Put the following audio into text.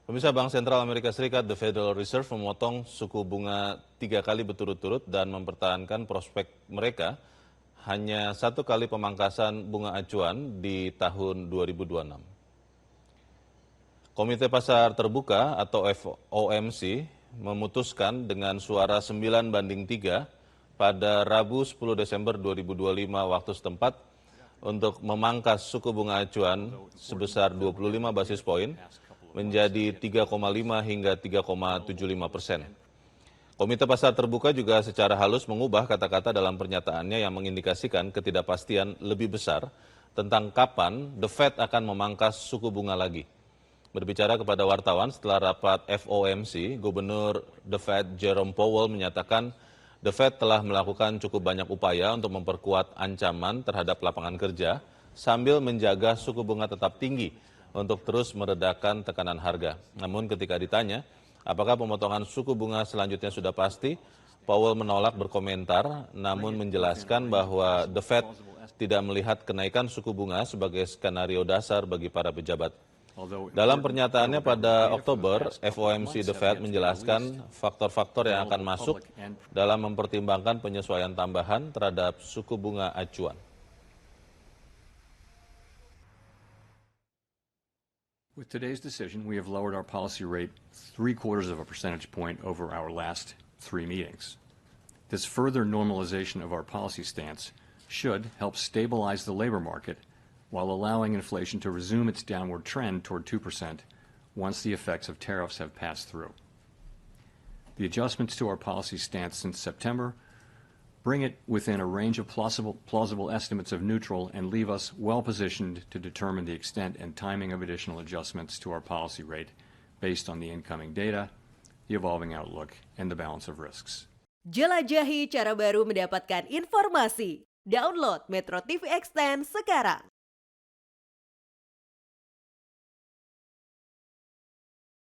Pemirsa, Bank Sentral Amerika Serikat, The Federal Reserve, memotong suku bunga 3 kali berturut-turut dan mempertahankan prospek mereka hanya 1 kali pemangkasan bunga acuan di tahun 2026. Komite Pasar Terbuka atau FOMC memutuskan dengan suara 9-3 pada Rabu 10 Desember 2025 waktu setempat untuk memangkas suku bunga acuan sebesar 25 basis poin menjadi 3,5 hingga 3,75%. Komite Pasar Terbuka juga secara halus mengubah kata-kata dalam pernyataannya yang mengindikasikan ketidakpastian lebih besar tentang kapan The Fed akan memangkas suku bunga lagi. Berbicara kepada wartawan setelah rapat FOMC, Gubernur The Fed Jerome Powell menyatakan The Fed telah melakukan cukup banyak upaya untuk memperkuat ancaman terhadap lapangan kerja sambil menjaga suku bunga tetap tinggi untuk terus meredakan tekanan harga. Namun ketika ditanya apakah pemotongan suku bunga selanjutnya sudah pasti, Powell menolak berkomentar namun menjelaskan bahwa The Fed tidak melihat kenaikan suku bunga sebagai skenario dasar bagi para pejabat. Dalam pernyataannya pada Oktober, FOMC The Fed menjelaskan faktor-faktor yang akan masuk dalam mempertimbangkan penyesuaian tambahan terhadap suku bunga acuan. With today's decision, we have lowered our policy rate 0.75 of a percentage point over our last 3 meetings. This further normalization of our policy stance should help stabilize the labor market while allowing inflation to resume its downward trend toward 2% once the effects of tariffs have passed through. The adjustments to our policy stance since September bring it within a range of plausible estimates of neutral and leave us well positioned to determine the extent and timing of additional adjustments to our policy rate based on the incoming data, the evolving outlook, and the balance of risks. Jelajahi cara baru mendapatkan informasi. Download Metro TV Extend sekarang.